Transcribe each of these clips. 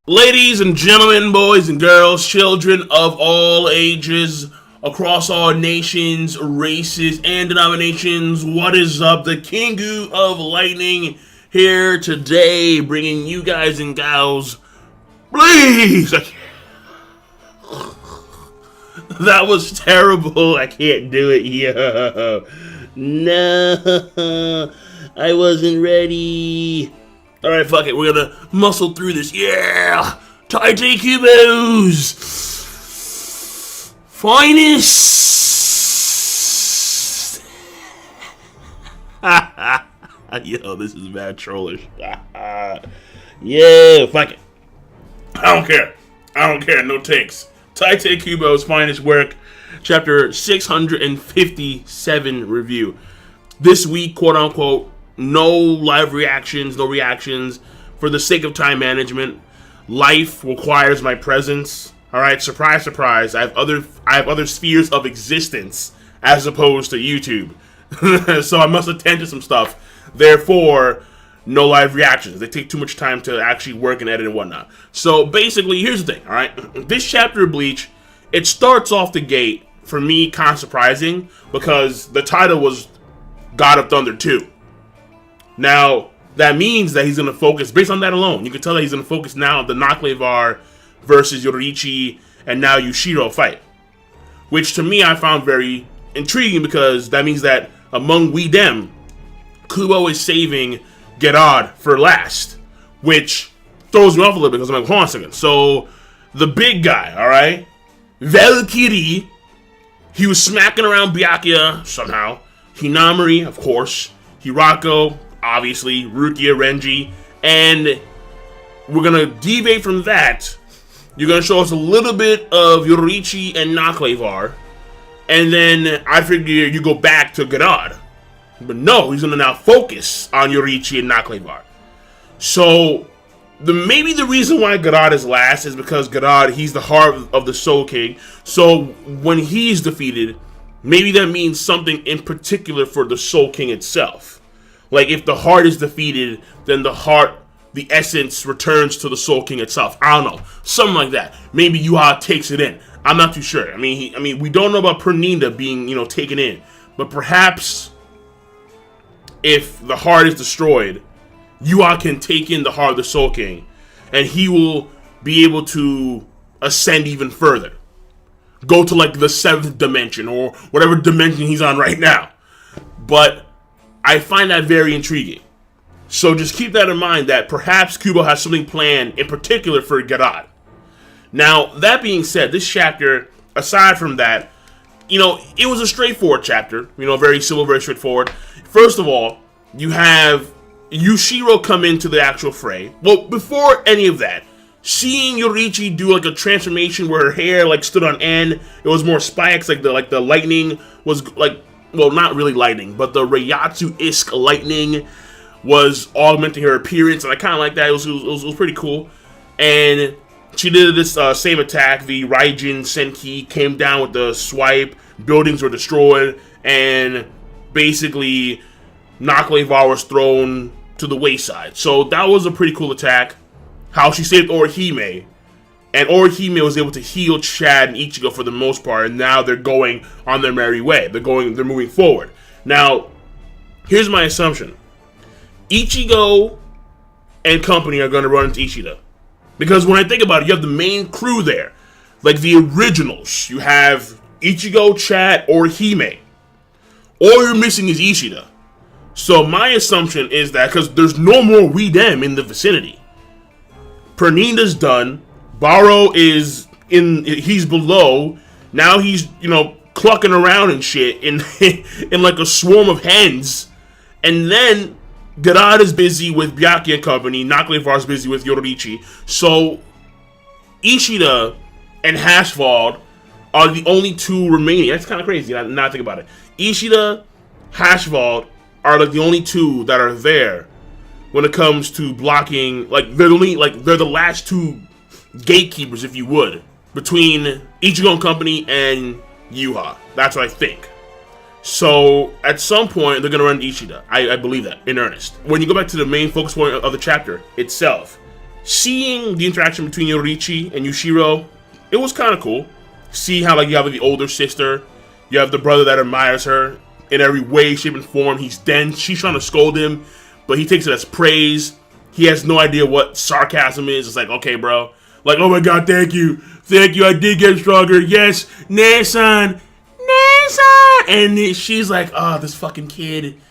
Ladies and gentlemen, boys and girls, children of all ages, across all nations, races, and denominations, what is up? The Kingu of Lightning here today, bringing you guys and gals Bleach! That was terrible. I can't do it. Yo. No, I wasn't ready. Alright, fuck it. We're gonna muscle through this. Yeah! Taite Kubo's finest! Yo, this is mad trollish. Yeah, fuck it. I don't care. No takes. Taite Kubo's finest work, chapter 657 review. This week, quote unquote, no live reactions, no reactions for the sake of time management. Life requires my presence. All right, surprise, surprise. I have other spheres of existence as opposed to YouTube, so I must attend to some stuff. Therefore, no live reactions. They take too much time to actually work and edit and whatnot. So basically, here's the thing. All right, this chapter of Bleach, it starts off the gate for me kind of surprising because the title was God of Thunder 2. Now, that means that he's going to focus, based on that alone, you can tell that he's going to focus now on the Nakk le Vaar versus Yoruichi and now Yuushirou fight. Which, to me, I found very intriguing because that means that among we them, Kubo is saving Gerard for last. Which throws me off a little bit because I'm like, hold on a second. So, the big guy, alright? Valkyrie, he was smacking around Byakuya somehow. Hinamori, of course. Hirako, obviously, Rukia, Renji, and we're gonna deviate from that. You're gonna show us a little bit of Yoruichi and Nakk le Vaar, and then I figure you go back to Gerard. But no, he's gonna now focus on Yoruichi and Nakk le Vaar. So, maybe the reason why Gerard is last is because Gerard, he's the heart of the Soul King. So, when he's defeated, maybe that means something in particular for the Soul King itself. Like, if the heart is defeated, then the heart, the essence, returns to the Soul King itself. I don't know. Something like that. Maybe Yuha takes it in. I'm not too sure. I mean, we don't know about Pernida being, taken in. But perhaps, if the heart is destroyed, Yuha can take in the heart of the Soul King. And he will be able to ascend even further. Go to, like, the 7th dimension, or whatever dimension he's on right now. But I find that very intriguing. So just keep that in mind that perhaps Kubo has something planned in particular for Gerard. Now, that being said, this chapter, aside from that, it was a straightforward chapter. Very simple, very straightforward. First of all, you have Yuushirou come into the actual fray. Well, before any of that, seeing Yoruichi do like a transformation where her hair like stood on end, it was more spikes, like the lightning was like, well, not really lightning, but the Reiatsu-esque lightning was augmenting her appearance, and I kind of like that. It was pretty cool. And she did this same attack. The Raijin Senki came down with the swipe. Buildings were destroyed, and basically Nakk le Vaar was thrown to the wayside. So that was a pretty cool attack. How she saved Orihime. And Orihime was able to heal Chad and Ichigo for the most part, and now they're going on their merry way. They're moving forward. Now, here's my assumption. Ichigo and company are going to run into Ishida. Because when I think about it, you have the main crew there. Like the originals. You have Ichigo, Chad, Orihime. All you're missing is Ishida. So my assumption is that, because there's no more we them in the vicinity. Pernida's done. Baro he's below. Now he's, clucking around and shit in like a swarm of hens. And then Gerard is busy with Byakuya and company. Nakk le Vaar is busy with Yoruichi. So Ishida and Hashvald are the only two remaining. That's kind of crazy now I think about it. Ishida, Hashvald are like the only two that are there when it comes to blocking. Like they're the last two gatekeepers, if you would, between Ichigo and company and Yuha. That's what I think. So at some point they're gonna run into Ishida. I believe that in earnest. When you go back to the main focus point of the chapter itself, seeing the interaction between Yoruichi and Yuushirou, it was kind of cool. See how, like, you have the older sister, you have the brother that admires her in every way, shape, and form. He's dense. She's trying to scold him, but he takes it as praise. He has no idea what sarcasm is. It's like, okay, bro. Like, oh my god, thank you. Thank you, I did get stronger. Yes, Nason. Nason. And she's like, oh, this fucking kid.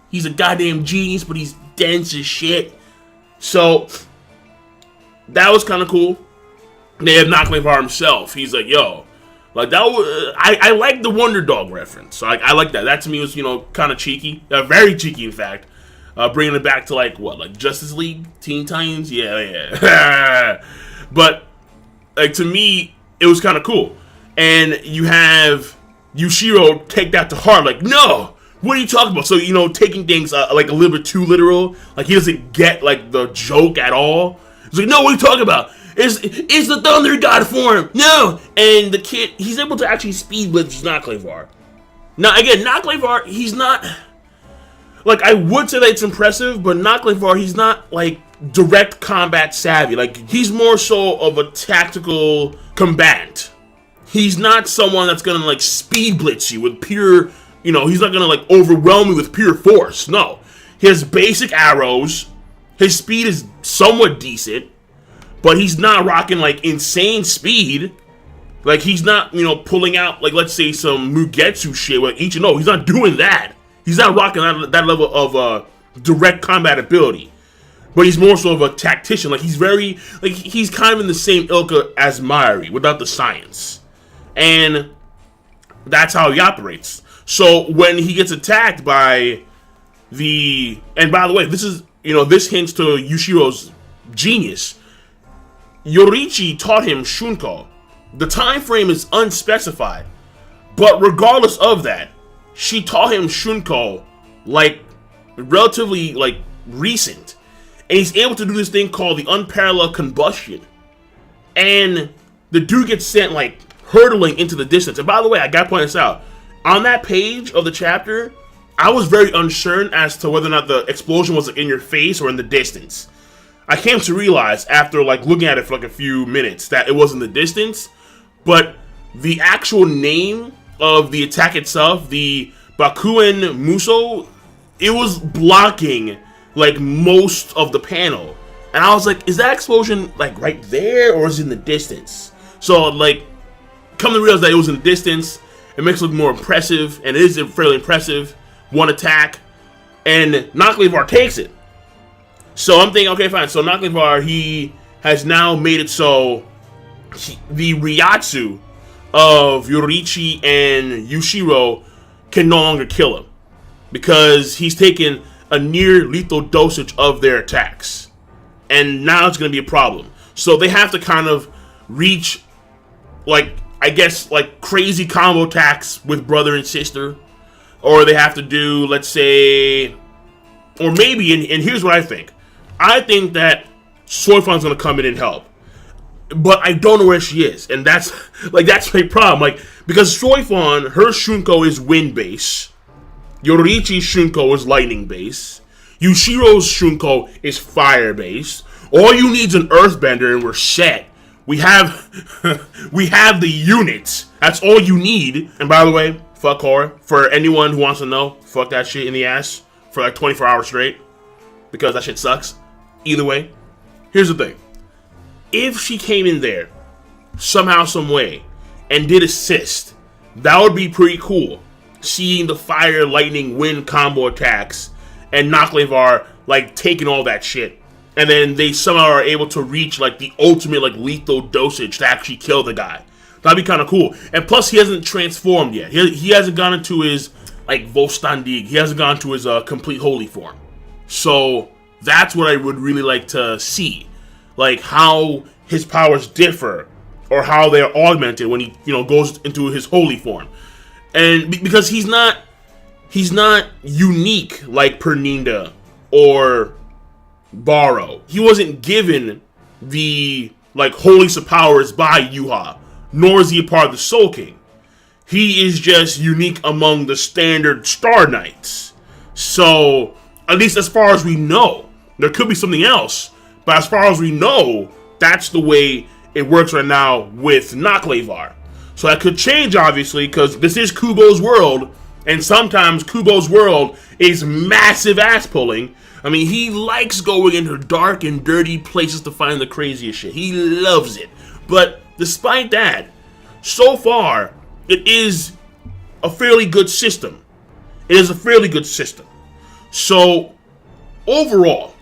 He's a goddamn genius, but he's dense as shit. So, that was kind of cool. They have Nakk le Vaar himself. He's like, yo. Like, that was, I like the Wonder Dog reference. So, I like that. That to me was, you know, kind of cheeky. Very cheeky, in fact. Bringing it back to, like, what? Like, Justice League? Teen Titans? Yeah. But, like, to me, it was kind of cool. And you have Yuushirou take that to heart. Like, no! What are you talking about? So, you know, taking things, like, a little bit too literal. Like, he doesn't get, like, the joke at all. He's like, no, what are you talking about? It's the Thunder God form. No! And the kid, he's able to actually speed blitz Nakk le Vaar. Now, again, Nakk le Vaar, he's not... Like, I would say that it's impressive, but Nakk le Vaar, he's not, like, direct combat savvy. Like, he's more so of a tactical combatant. He's not someone that's gonna, like, speed blitz you with pure, you know, he's not gonna, like, overwhelm you with pure force. No. He has basic arrows. His speed is somewhat decent, but he's not rocking, like, insane speed. Like, he's not, you know, pulling out, like, let's say some Mugetsu shit with Ichino. He's not doing that. He's not rocking that level of direct combat ability. But he's more so of a tactician. Like, he's very, like, he's kind of in the same ilk as Mayuri, without the science. And that's how he operates. So, when he gets attacked by and by the way, this is, you know, this hints to Yushirou's genius. Yoruichi taught him Shunko. The time frame is unspecified. But regardless of that, she taught him Shunko, like, relatively, like, recent. And he's able to do this thing called the unparalleled combustion. And the dude gets sent, like, hurtling into the distance. And by the way, I gotta point this out. On that page of the chapter, I was very uncertain as to whether or not the explosion was in your face or in the distance. I came to realize after, like, looking at it for, like, a few minutes that it was in the distance. But the actual name of the attack itself, the Bakuen Muso, it was blocking, like, most of the panel. And I was like, is that explosion, like, right there, or is it in the distance? So, like, come to realize that it was in the distance, it makes it look more impressive, and it is fairly impressive. One attack, and Nakk le Vaar takes it. So I'm thinking, okay, fine. So Nakk le Vaar, he has now made it so the Ryatsu of Yoruichi and Yuushirou can no longer kill him, because he's taken a near lethal dosage of their attacks, and now it's going to be a problem. So they have to kind of reach, like, I guess, like, crazy combo attacks with brother and sister, or they have to do, let's say, or maybe, and here's what I think that Soifan's going to come in and help. But I don't know where she is, and that's my problem. Like, because Soifan, her Shunko is wind base, Yoruichi's Shunko is lightning base, Yushirou's Shunko is fire base. All you need is an earthbender, and we're set. We have the units. That's all you need. And by the way, fuck horror. For anyone who wants to know, fuck that shit in the ass for like 24 hours straight, because that shit sucks. Either way, here's the thing. If she came in there, somehow, some way, and did assist, that would be pretty cool. Seeing the fire, lightning, wind combo attacks, and Nakk le Vaar, like, taking all that shit. And then they somehow are able to reach, like, the ultimate, like, lethal dosage to actually kill the guy. That'd be kind of cool. And plus, he hasn't transformed yet. He hasn't gone into his, like, Vostandig. He hasn't gone to his complete holy form. So that's what I would really like to see. Like, how his powers differ, or how they're augmented when he, you know, goes into his holy form. And because he's not unique like Perninda or Baro. He wasn't given the, like, holiest of powers by Yuha, nor is he a part of the Soul King. He is just unique among the standard Star Knights. So, at least as far as we know, there could be something else, But as far as we know, that's the way it works right now with Nakk le Vaar. So that could change, obviously, because this is Kubo's world, and sometimes Kubo's world is massive ass pulling. I mean, he likes going into dark and dirty places to find the craziest shit. He loves it. But despite that, so far, it is a fairly good system. It is a fairly good system. So, overall,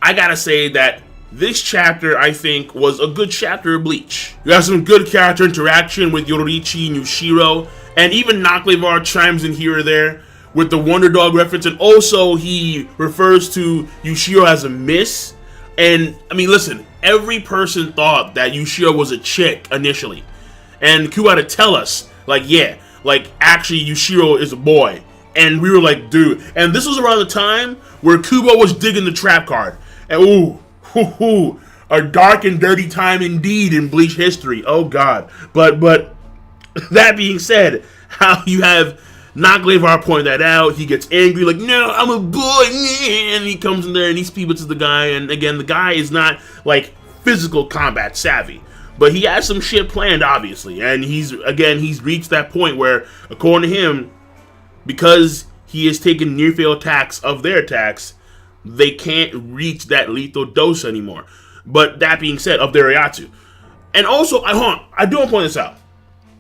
I gotta say that this chapter, I think, was a good chapter of Bleach. You have some good character interaction with Yoruichi Yuushirou, and even Nakk le Vaar chimes in here or there with the Wonder Dog reference, and also he refers to Yuushirou as a miss. And, I mean, listen, every person thought that Yuushirou was a chick initially. And Q had to tell us, like, yeah, like, actually Yuushirou is a boy. And we were like, dude. And this was around the time where Kubo was digging the trap card. And ooh, a dark and dirty time indeed in Bleach history. Oh God. But that being said, how you have Nakk le Vaar point that out, he gets angry, like, no, I'm a boy, and he comes in there and he speeds to the guy, and again, the guy is not like physical combat savvy, but he has some shit planned, obviously, and he's reached that point where, according to him, because he has taken near fail attacks of their attacks, they can't reach that lethal dose anymore. But that being said, of their Reiatsu. And also, I do want to point this out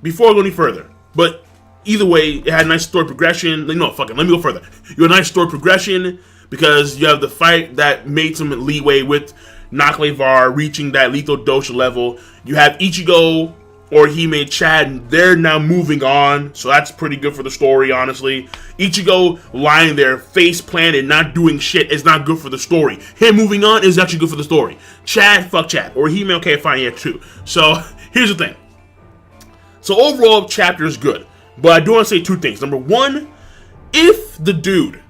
before I go any further, but either way, it had a nice story progression. No, fuck it, let me go further. You had a nice story progression because you have the fight that made some leeway with Nakk le Vaar reaching that lethal dosha level. You have Ichigo, Orihime, Chad, and they're now moving on, so that's pretty good for the story, honestly. Ichigo lying there, face planted, not doing shit is not good for the story. Him moving on is actually good for the story. Chad, fuck Chad. Orihime, okay, fine, yeah, too. So, here's the thing. So, overall, chapter is good. But I do want to say two things. Number one, if the dude,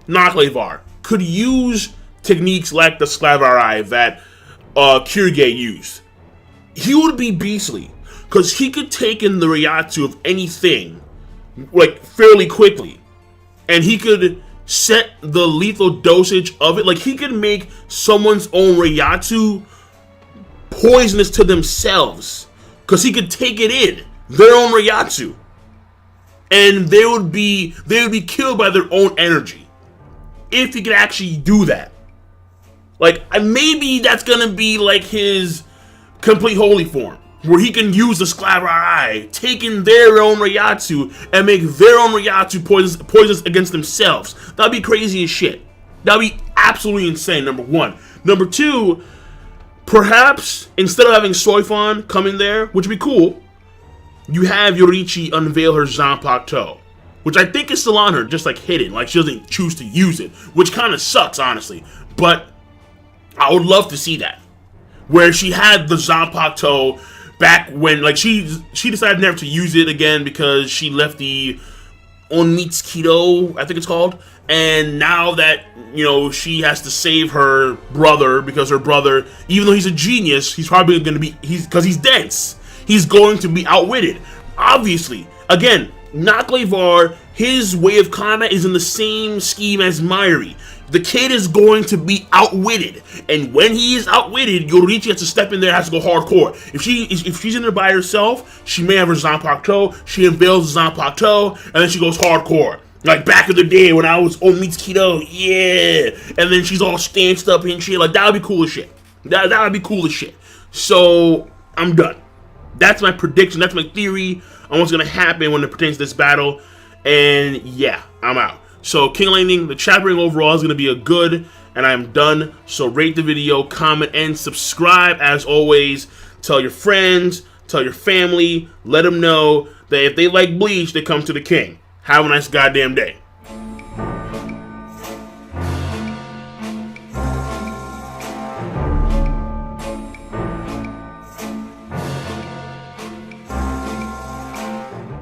Nakk le Vaar, could use techniques like the Sclavarai that Kyuge used, he would be beastly. Because he could take in the Reiatsu of anything, like, fairly quickly. And he could set the lethal dosage of it. Like, he could make someone's own Reiatsu poisonous to themselves. Because he could take it in, their own Reiatsu. And they would be killed by their own energy. If he could actually do that. Like, maybe that's going to be like his complete holy form. Where he can use the Sclavarai, taking their own Reiatsu, and make their own Reiatsu poisonous against themselves. That'd be crazy as shit. That'd be absolutely insane, number one. Number two, perhaps, instead of having Soifon come in there, which would be cool, you have Yoruichi unveil her Zanpakuto, which I think is still on her, just like hidden, like she doesn't choose to use it, which kind of sucks, honestly. But I would love to see that. Where she had the Zanpakuto back when, like, she decided never to use it again because she left the Onitsukido, I think it's called. And now that, you know, she has to save her brother because her brother, even though he's a genius, he's probably going to be, because he's dense, he's going to be outwitted. Obviously, again, Nakk le Vaar, his way of combat is in the same scheme as Mairi. The kid is going to be outwitted, and when he is outwitted, Yoruichi has to step in there, has to go hardcore. If she's in there by herself, she may have her Zanpakuto, she unveils the Zanpakuto, and then she goes hardcore. Like back in the day when I was Onitsukido, yeah, and then she's all stanced up and shit. Like, that would be cool as shit. That would be cool as shit. So, I'm done. That's my prediction, that's my theory on what's going to happen when it pertains to this battle, and yeah, I'm out. So, King Lightning, the chapter overall is going to be a good, and I'm done. So, rate the video, comment, and subscribe. As always, tell your friends, tell your family, let them know that if they like Bleach, they come to the King. Have a nice goddamn day.